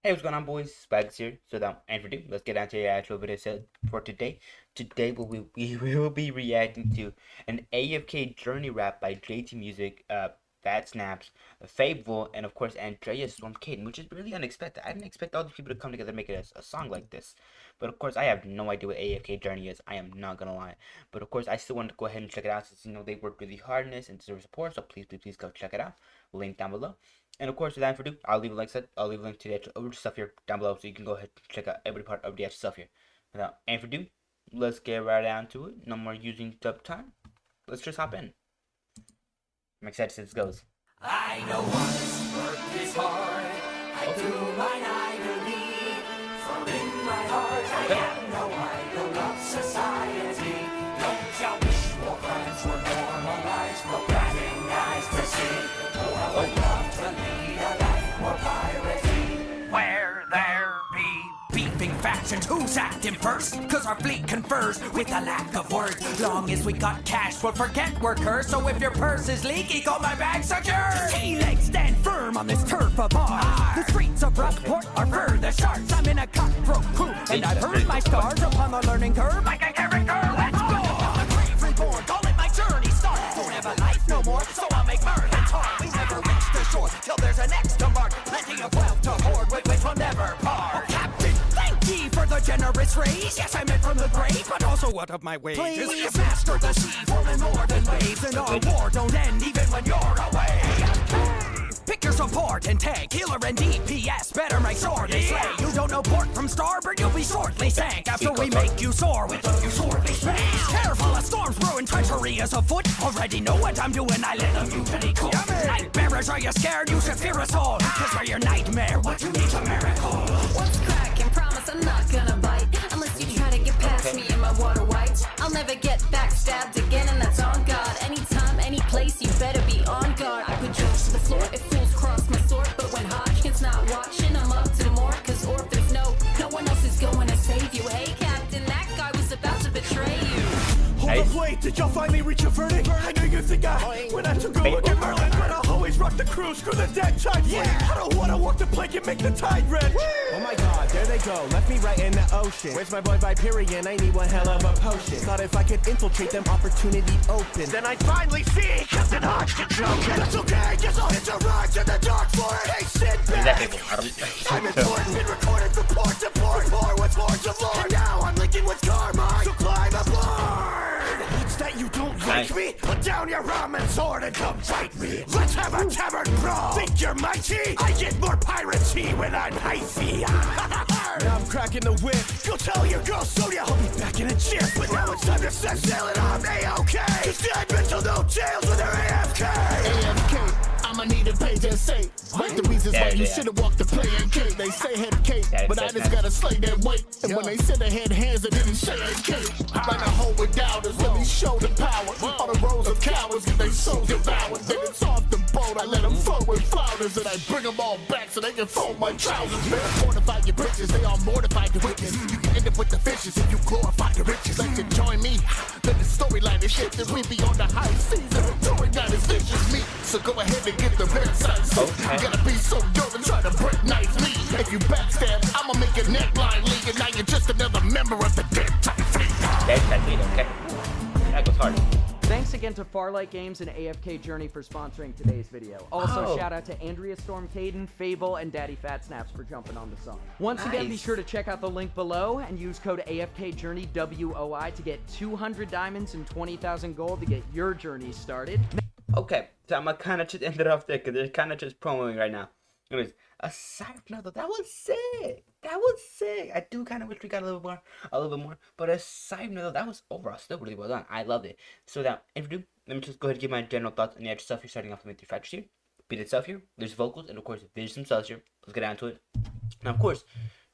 Hey, what's going on, boys? Swaggys here. So, without any ado, let's get down to the actual video set for today. Today, we will be reacting to an AFK journey rap by JT Music, Daddyphatsnaps, Fabvl, and of course Andrea from Kaden, which is really unexpected. I didn't expect all these people to come together and make it a song like this. But of course, I have no idea what AFK journey is. I am not gonna lie. But of course, I still want to go ahead and check it out since they worked really hard on this and deserve support. So please go check it out. Link down below. And of course, without further ado, I'll leave a link to the actual over stuff here down below, so you can go ahead and check out every part of the actual stuff here. Without any further ado, let's get right down to it. No more using dub time. Let's just hop in. I'm excited to see this goes. I know one's work is hard. I do mine, I believe. For in my heart, I am no idol of society. Don't you wish more crimes were normalized? But batting eyes to see. Oh, I would love to lead a life more piracy. Where there be beefing factions, who's acting first? Cause our fleet confers with a lack of words. Long as we got cash, we'll forget we're cursed. So if your purse is leaky, call my bag secure. T-legs stand firm on this turf of ours. The streets of Rockport are for the sharks. I'm in a cutthroat crew, and I've earned my scars upon the learning curve. Like a character, let's go! I'm a brave reborn, call it my journey start. Don't have a life no more, so I'll make mirth and talk. We never reach the shore till there's an X to mark. Plenty of wealth to hoard, with which we'll never part. Oh, Captain, thank ye for the generous raise. Yes, I meant from the grave, but also what of my wages? Please master the sea, forming more than waves. And our war don't end even when you're away. Pick your support and tank, healer and DPS. Better make sure they slay. You don't know port from starboard, you'll be shortly sank. After we make you soar, we you shortly spank. Careful, a storm's brewing, treachery is afoot. Already know what I'm doing, I let the mutiny cook. Nightmares, are you scared? You should fear us all. Cause we're your nightmare, what you need's a miracle. What's cracking? Promise I'm not gonna bite. Unless you try to get past me in my water whites. I'll never get backstabbed again, and that's on God. Anytime, any place, you better be on guard. I put jokes to the floor if fools cross my sword. But when Hodgkin's not watching, I'm up to more. Cause orphans know no one else is going to save you. Hey, Captain, that guy was about to betray you. Hold up, wait, did y'all finally reach a verdict? I know you think when I took a look at Merlin, but I'll always rock the crew, screw the dead tide. Yeah, I don't wanna walk the plank and make the tide red. Oh my god, there they go, left me right in the ocean. Where's my boy Viperian? I need one hell of a potion. Thought if I could infiltrate them, opportunity open. Then I'd finally see Captain Hodgkin joking. That's okay, guess I'll hit the rocks in the dark for it. Hey, sit back. I'm important, been recorded from port to port. Pour what's more to Lord. And now I'm linking with Carmine, so climb aboard. It's that you don't like me? Put down your ramen sword and come fight me. Let's have a tavern brawl. Think you're mighty? I get more piracy when I'm hyphy. Now I'm cracking the whip. Go tell your girl Sonia I'll be back in a jiff. But now it's time to set sail and I'm A-OK. Cause dead mental no jails when they're AFK. AFK, I'ma need a page and say like the reasons why you should've walked the play and cake. They say head cake, but I just gotta slay that weight. And when they said they had hands, they didn't say head cake. Like a hold it down, let me show the power. All the rows of cowards get their souls devoured. Then it's off the boat, I let them float with flounders. And I bring them all back so they can fold my trousers. Better fortify your britches, they all mortified to witness. You can end up with the fishes if you glorify the riches. Like to join me, let the storyline is shit. That we be on the high season, doing not as vicious me. So go ahead and get the red side suit. You gotta be so dope and try to break knife me. If you backstab, I'ma make your neckline leak. And now you're just another member of the dead type fleet. Dead type fleet, okay. That goes hard. Thanks again to Farlight Games and AFK Journey for sponsoring today's video. Also, shout out to Andrea, Kaden, Fabvl, and Daddyphatsnaps for jumping on the song. Once again, be sure to check out the link below and use code AFK Journey WOI to get 200 diamonds and 20,000 gold to get your journey started. Okay, so I'm gonna kind of just end it off there because they're kind of just promoing right now. Anyways, aside from that, that was sick. That was sick. I do kind of wish we got a little bit more. But aside from that was overall still really well done. I loved it. So without any ado, let me just go ahead and give my general thoughts on the actual stuff here. Starting off with the factors here, beat itself here. There's vocals, and of course there's some cells here. Let's get down to it. Now, of course,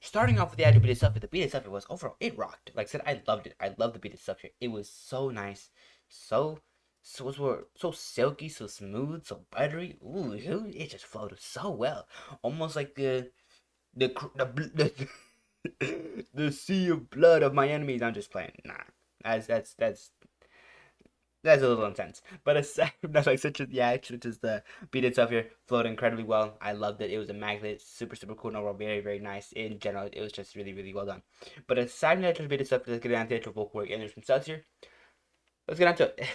starting off with the actual beat itself, the beat itself was overall it rocked. Like I said, I loved it. I loved the beat itself here. It was so nice, so silky, so smooth, so buttery. Ooh, it just flowed so well, almost like the sea of blood of my enemies. I'm just playing. Nah, that's that's a little intense. But aside from that, like such as the action, just the beat itself here flowed incredibly well. I loved it. It was immaculate, super cool, and overall very nice. In general, it was just really well done. But aside from that, just beat itself, let's get down to the actual vocal work. And there's some studs here. Let's get on to it.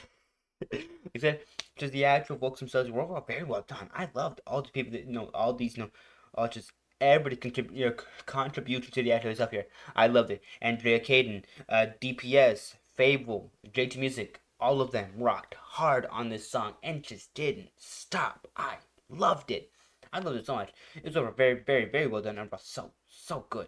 Like I said, just the actual vocals themselves were overall very well done. I loved all the people that all these all just everybody contributed to the actual stuff here. I loved it. Andrea, Kaden, DPS, Fabvl, JT Music, all of them rocked hard on this song and just didn't stop. I loved it. I loved it so much. It was over very well done and so good.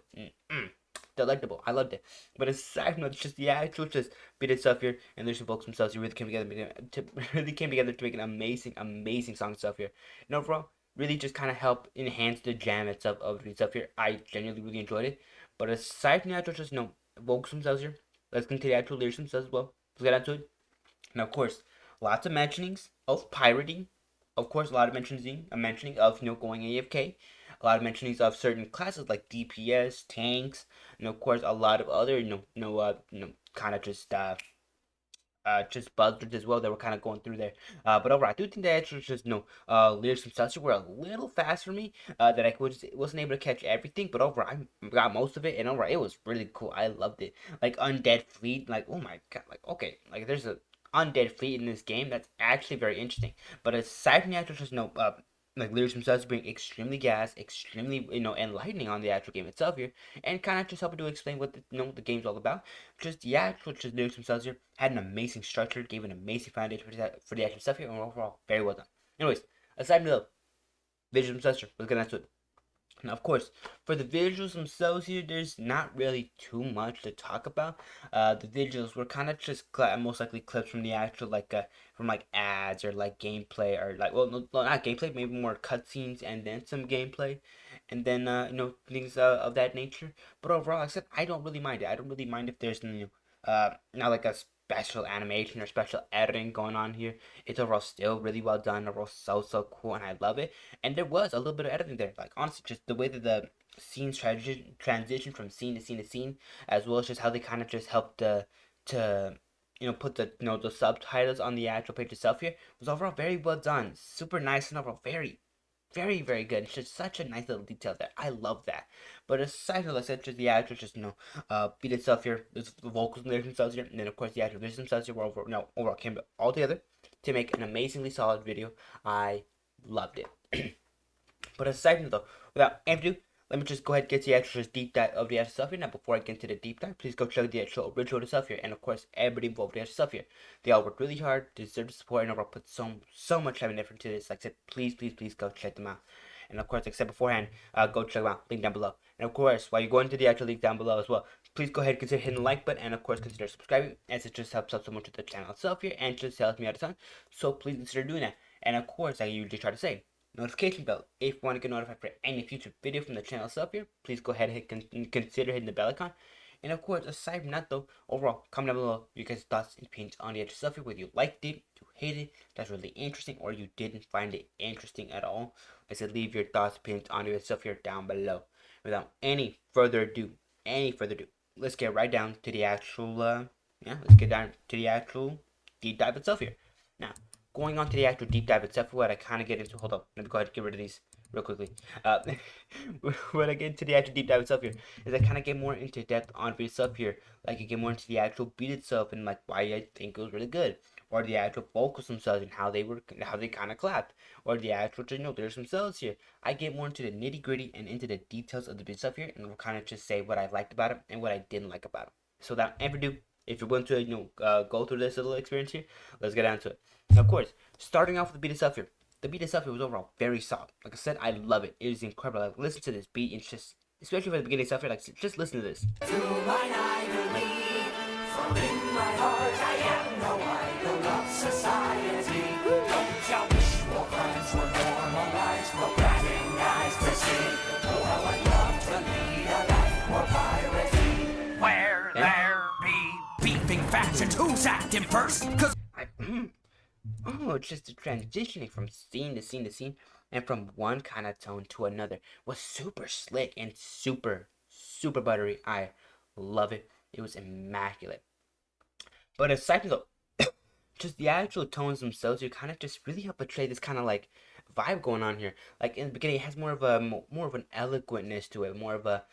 Delectable. I loved it. But aside from that, just the actual just beat itself here, and there's some folks themselves who really came together to make an amazing song stuff here. And overall, really just kind of help enhance the jam itself of the stuff here. I genuinely really enjoyed it. But aside from the actual just vocals themselves here, let's get into the actual lyrics themselves as well. Let's get into it. Now, of course, lots of mentionings of pirating. Of course, a lot of mentioning of going AFK. A lot of mentionings of certain classes like DPS, tanks, and of course a lot of other kind of just buzzwords as well that were kind of going through there. But overall, I do think that actually just lyrics and such were a little fast for me. That I wasn't able to catch everything, but overall I got most of it, and overall it was really cool. I loved it. Like Undead Fleet, like oh my god, like okay, like there's a undead fleet in this game. That's actually very interesting. But aside from the actual just like lyrics themselves being extremely extremely enlightening on the actual game itself here, and kind of just helping to explain what the game's all about. Just the actual just lyrics themselves here had an amazing structure, gave an amazing foundation for the actual stuff here, and overall very well done. Anyways, aside from the visual themselves, let's get into it. Now, of course, for the visuals themselves here, there's not really too much to talk about. The visuals were kind of just most likely clips from the actual from like ads or like gameplay or like no, not gameplay, maybe more cutscenes and then some gameplay, and then things of that nature. But overall, like I said, I don't really mind it. I don't really mind if there's not like a special animation or special editing going on here. It's overall still really well done. Overall, so cool, and I love it. And there was a little bit of editing there. Like honestly, just the way that the scenes transition from scene to scene to scene, as well as just how they kind of just helped to put the subtitles on the actual page itself here was overall very well done. Super nice and overall very good. It's just such a nice little detail there. I love that. But aside from, like I said, just the actors just beat itself here. There's the vocals and lyrics themselves here, and then of course the actors themselves here were overall came all together to make an amazingly solid video. I loved it. But aside from that, though, without any ado, let me just go ahead and get the actual deep dive of the actual stuff here. Now, before I get into the deep dive, please go check the actual original stuff here. And of course, everybody involved in the actual stuff here. They all worked really hard, deserve the support, and overall put so much time and effort into this. Like I said, please go check them out. And of course, like I said beforehand, go check them out. Link down below. And of course, while you're going to the actual link down below as well, please go ahead and consider hitting the like button, and of course consider subscribing, as it just helps out so much with the channel itself here, and just helps me out a ton. So please consider doing that. And of course, like I usually try to say, notification bell. If you want to get notified for any future video from the channel itself here, please go ahead and consider hitting the bell icon. And of course, aside from that though, overall, comment down below your guys' thoughts and opinions on the actual stuff here, whether you liked it, you hated it, that's really interesting, or you didn't find it interesting at all. Like I said, leave your thoughts, opinions on your stuff here down below. Without any further ado, let's get right down to the actual let's get down to the actual deep dive itself here. Now, going on to the actual deep dive itself, what I kind of get into, hold up, let me go ahead and get rid of these real quickly. When I get into the actual deep dive itself here, is I kind of get more into depth on the stuff here, like I get more into the actual beat itself and like why I think it was really good, or the actual vocals themselves and how they kind of clapped, or the actual lyrics themselves here. I get more into the nitty gritty and into the details of the beat stuff here, and will kind of just say what I liked about it and what I didn't like about it. So without ever ado, if you're willing to go through this little experience here, let's get down to it. Now, of course, starting off with the beat itself here. The beat itself here was overall very solid. Like I said, I love it. It is incredible. Like, listen to this beat. It's just, especially for the beginning stuff here, like just listen to this. To mine I believe, for in my heart I am no idol of society. Don't you wish more crimes were normalized, more bragging eyes to see? Oh, how I'd love to lead a life more piracy. Where there be beefing factions, who's acting first? 'Cause Oh, it's just the transitioning from scene to scene to scene, and from one kind of tone to another was super slick and super buttery. I love it. It was immaculate. But aside from the just the actual tones themselves, you kind of just really help portray this kind of like vibe going on here. Like in the beginning, it has more of a more of an eloquentness to it, more of a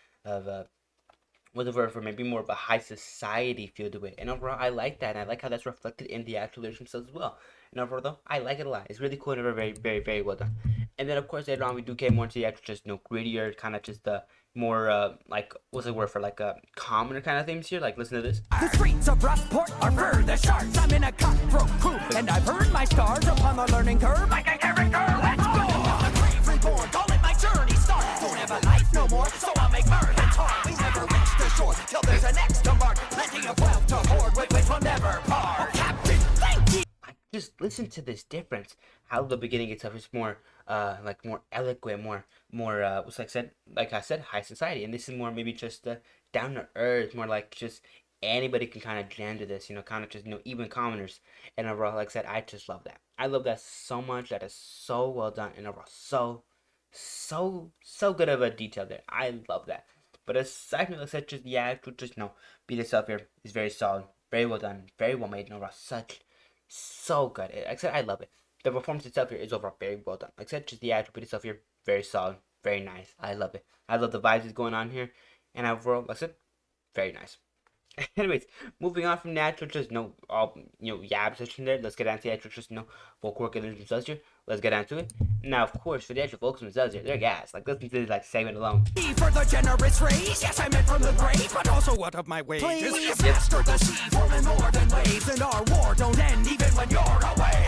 what's the word for maybe more of a high society feel to it. And overall, I like that. And I like how that's reflected in the actual lyrics themselves as well. And overall, though, I like it a lot. It's really cool and very, very, very well done. And then, of course, later on, we do get more into the actual just, grittier, kind of just the more, like, what's the word for, like, commoner kind of themes here. Like, listen to this. The streets of Rockport are for the sharks. I'm in a cutthroat crew, and I've earned my scars upon the learning curve. Like a character, let's go! I'm a brave reborn, call it my journey start. Don't have a life no more, so I'll make mirth and talk. We never reach the shore till there's an X to mark. Plenty of wealth to hoard, with which we'll never part. Oh, Captain, thank you! Just listen to this difference. How the beginning itself is more, like more eloquent, more, what's like I said, high society, and this is more maybe just down to earth, more like just anybody can kind of jam to this, kind of just even commoners. And overall, like I said, I just love that. I love that so much. That is so well done, and overall, so good of a detail there. I love that. But aside from like I said, just the actual beat itself here is very solid, very well done, very well made, and overall, so good. Like I said, I love it. The performance itself here is overall very well done. Like I said, just the actual beat itself here, very solid, very nice. I love it. I love the vibes that's going on here, and overall, like I said, very nice. Anyways, moving on from the actual just all yab section there. Let's get on to the actual just vocal work and themselves here. Let's get on to it. Now, of course, for the actual vocals themselves here, they're gas. Like listen to this like segment alone. For the generous race, yes, I meant from the grave, but also what of my wages? Please, master the sea, rolling more than waves, and our war don't end even when you're away.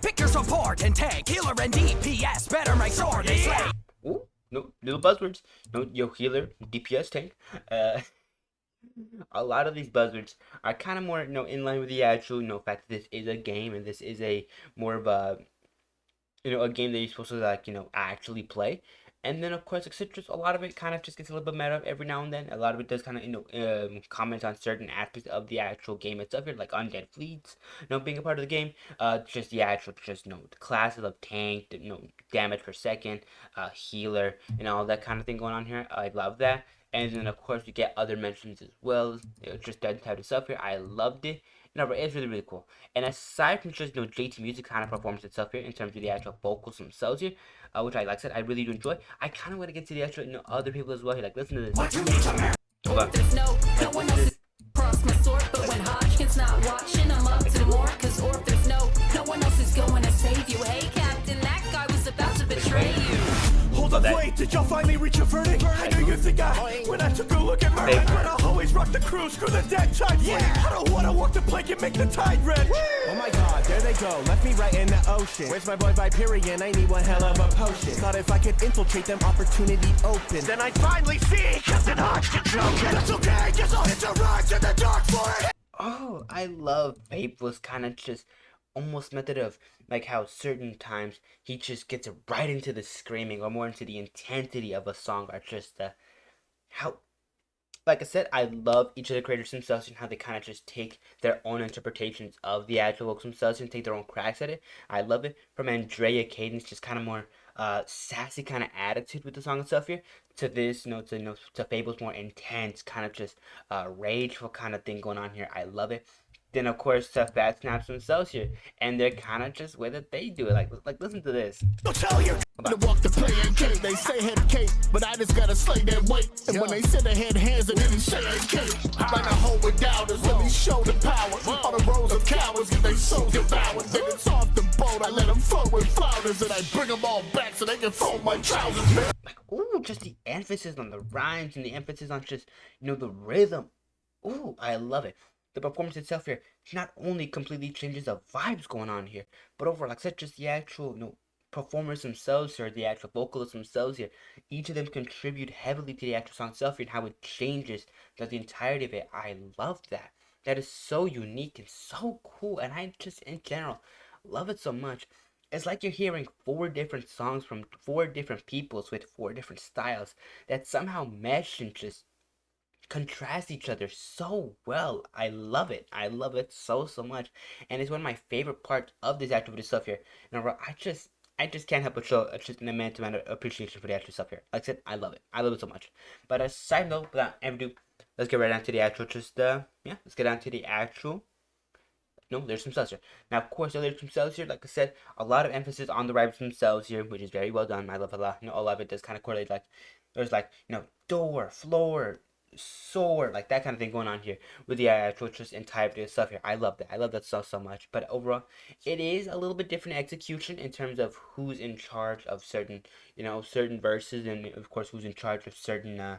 Pick your support and tank, healer and DPS, better make sure they slay. Ooh, no little buzzwords. No, yo healer, DPS tank. A lot of these buzzwords are kind of more, in line with the actual, fact that this is a game and this is a more of a, a game that you're supposed to like, actually play. And then of course, a lot of it kind of just gets a little bit meta every now and then. A lot of it does kind of, comment on certain aspects of the actual game itself here, like undead fleets, being a part of the game. Just the actual, the classes of tank, damage per second, healer, and all that kind of thing going on here. I love that. And then, of course, you get other mentions as well. Just that type of stuff here. I loved it. It's really, really cool. And aside from just, JT Music kind of performance itself here in terms of the actual vocals themselves here, which I like I said, I really do enjoy. I kind of want to get to the actual, other people as well here. Like, listen to this. Hold on. There's no one else cross my sword, but when Hodgkin's not watching, I'm up to more. Cause or if there's no one else is going to save you. Hey, Captain, that guy was about to betray you. Hold up, wait, did y'all finally reach a verdict? I know you think when I took a look at murder, but I'll always rock the crew, screw the dead tide. Yeah, I don't wanna walk the plank and make the tide red. Oh my god, there they go, left me right in the ocean. Where's my boy Viperian? I need one hell of a potion. Thought if I could infiltrate them, opportunity open. Then I'd finally see Captain Hodgkin joking. That's okay, guess I'll hit the rocks in the dark for it. Oh, I love Fabvl's kind of just almost method of like how certain times he just gets right into the screaming or more into the intensity of a song, or just how, like I said, I love each of the creators themselves and how they kind of just take their own interpretations of the actual vocals themselves and take their own cracks at it. I love it. From Andrea, Kaden's just kind of more sassy kind of attitude with the song itself here, to this, to Fabvl's more intense kind of just rageful kind of thing going on here. I love it. Then of course Daddyphatsnaps themselves here, and they're kind of just way that they do it. Like listen to this. I'll tell you to walk the play and cake. They say head cake, but I just gotta slay that weight. And when they said they had hands, they didn't say cake. Like a hoe with doubters, let me show the power. All the rows of cowards get their souls devoured. Then it's off the boat, I let them float with flounders, and I bring them all back so they can fold my trousers, man. Like, ooh, just the emphasis on the rhymes and the emphasis on just, the rhythm. Ooh, I love it. The performance itself here not only completely changes the vibes going on here, but overall, like I said, just the actual, performers themselves here, the actual vocalists themselves here, each of them contribute heavily to the actual song itself here and how it changes the entirety of it. I love that. That is so unique and so cool, and I just, in general, love it so much. It's like you're hearing 4 different songs from 4 different peoples with 4 different styles that somehow mesh and just contrast each other so well. I love it. I love it so much, and it's one of my favorite parts of this activity stuff here. And I just can't help but show just an immense amount of appreciation for the actual stuff here. Like I said, I love it. I love it so much. But aside note, without ever ado, let's get right down to the actual let's get down to the actual lyrics themselves here. Now, of course, the lyrics themselves here, like I said, a lot of emphasis on the rhymes themselves here, which is very well done. I love a lot. A lot of it does kind of correlate, like, there's like, door, floor, soar, like that kind of thing going on here with the actual just entirety of stuff here. I love that. I love that stuff so much. But overall, it is a little bit different execution in terms of who's in charge of certain, certain verses, and of course who's in charge of certain,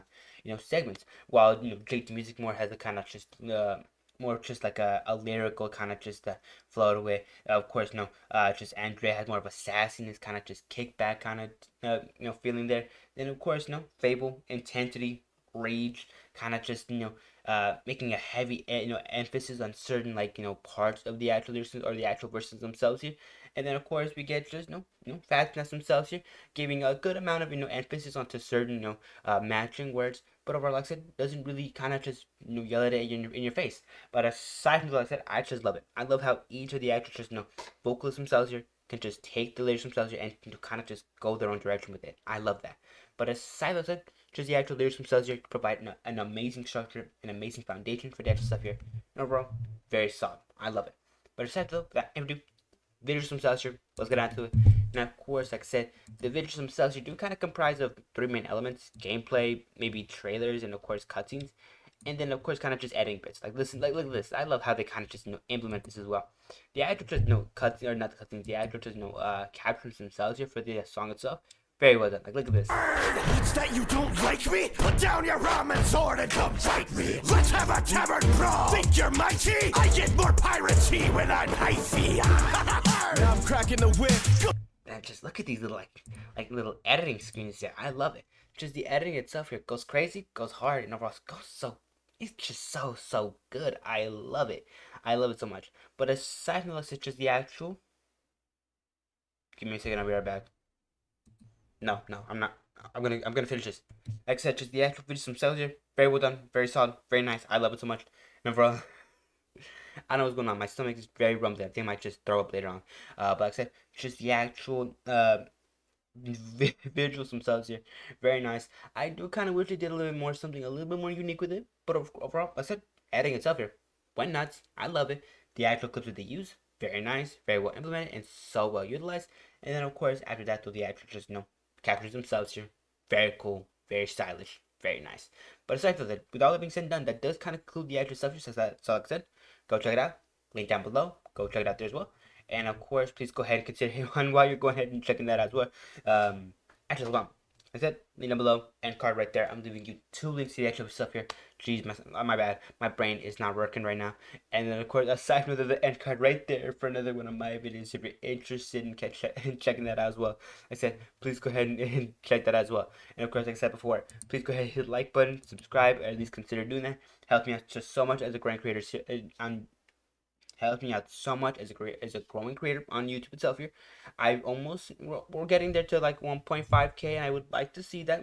segments. While Jake Music more has a kind of just more just like a lyrical kind of just float away. Of course, just Andrea has more of a sassiness, kind of just kickback kind of feeling there. Then of course, Fabvl, intensity, rage, kind of just making a heavy emphasis on certain like parts of the actual lyrics or the actual verses themselves here. And then of course we get just Fabvl themselves here giving a good amount of emphasis onto certain matching words, but overall, like I said, doesn't really kind of just yell at it in your face. But aside from that, like I said, I just love it. I love how each of the actors just vocalists themselves here can just take the lyrics themselves here and kind of just go their own direction with it. I love that. But aside from that, just the actual lyrics themselves here provide an amazing structure, an amazing foundation for the actual stuff here. And overall, very solid. I love it. But aside from that, videos themselves here, let's get on to it. And of course, like I said, the videos themselves here do kind of comprise of three main elements: gameplay, maybe trailers, and of course cutscenes. And then of course kind of just editing bits. Like listen, like look at this. I love how they kind of just implement this as well. The actual just cuts or not the cutscenes, the actual just captions themselves here for the song itself. Very well done. Like look at this. It's that you don't like me? Put down your ramen sword and come fight me. Let's have a tavern brawl. Think you're mighty? I get more piratey when I'm icy. Now I'm cracking the whip. And just look at these little like little editing screens here. I love it. Just the editing itself here goes crazy, goes hard, and overall goes so. It's just so good. I love it. I love it so much. But aside from this, it's just the actual. Give me a second. I'll be right back. No, I'm not. I'm gonna finish this. Like I said, just the actual videos themselves here, very well done, very solid, very nice. I love it so much. And overall, I don't know what's going on. My stomach is very rumbly. I think I might just throw up later on. But like I said, just the actual visuals themselves here, very nice. I do kind of wish they did a little bit more, something a little bit more unique with it. But overall, like I said, adding itself here went nuts. I love it. The actual clips that they use, very nice, very well implemented, and so well utilized. And then of course after that, though, the actual just captures themselves here, very cool, very stylish, very nice. But aside from that, with all that being said and done, that does kind of conclude the actual stuff. So like I said, go check it out. Link down below. Go check it out there as well. And of course, please go ahead and consider him while you're going ahead and checking that out as well. Actually, hold on. I said link down below, end card right there. I'm leaving you 2 links to the actual stuff here. Jeez, my bad. My brain is not working right now. And then of course, aside from the end card right there for another one of my videos, if you're interested in checking that out as well. Like I said, please go ahead and check that out as well. And of course, like I said before, please go ahead and hit the like button, subscribe, or at least consider doing that. Helps me out just so much as a growing creator helps me out so much as a growing creator on YouTube itself here. We're getting there to like 1.5k, and I would like to see that.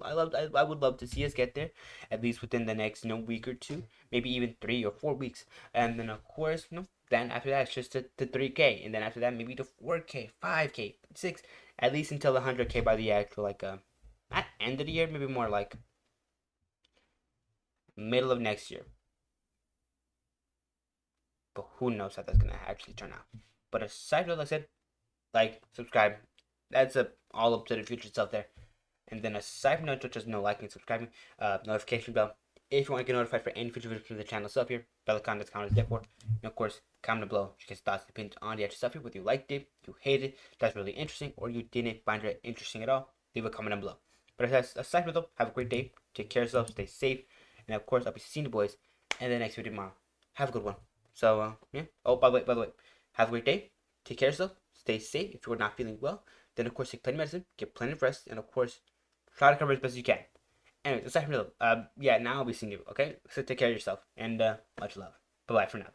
I would love to see us get there at least within the next week or two, maybe even 3 or 4 weeks. And then of course then after that it's just to 3k, and then after that maybe to 4k, 5k, 6, at least until 100k by the actual not end of the year, maybe more like middle of next year. But who knows how that's gonna actually turn out. But aside from that, like I said, like, subscribe. That's all up to the future stuff there. And then aside from that, just liking, subscribing, notification bell. If you want to get notified for any future videos from the channel stuff here, bell icon that's counted there for. And of course, comment below. You guys thoughts and opinions on the actual stuff here. Whether you liked it, you hated it, that's really interesting, or you didn't find it interesting at all, leave a comment down below. But aside from that, have a great day. Take care of yourself. Stay safe. And of course, I'll be seeing the boys in the next video tomorrow. Have a good one. So, yeah. Oh, by the way, have a great day. Take care of yourself. Stay safe. If you're not feeling well, then of course take plenty of medicine, get plenty of rest, and of course try to cover as best as you can. Anyway, aside from that, yeah, now I'll be seeing you. Okay, so take care of yourself, and much love. Bye bye for now.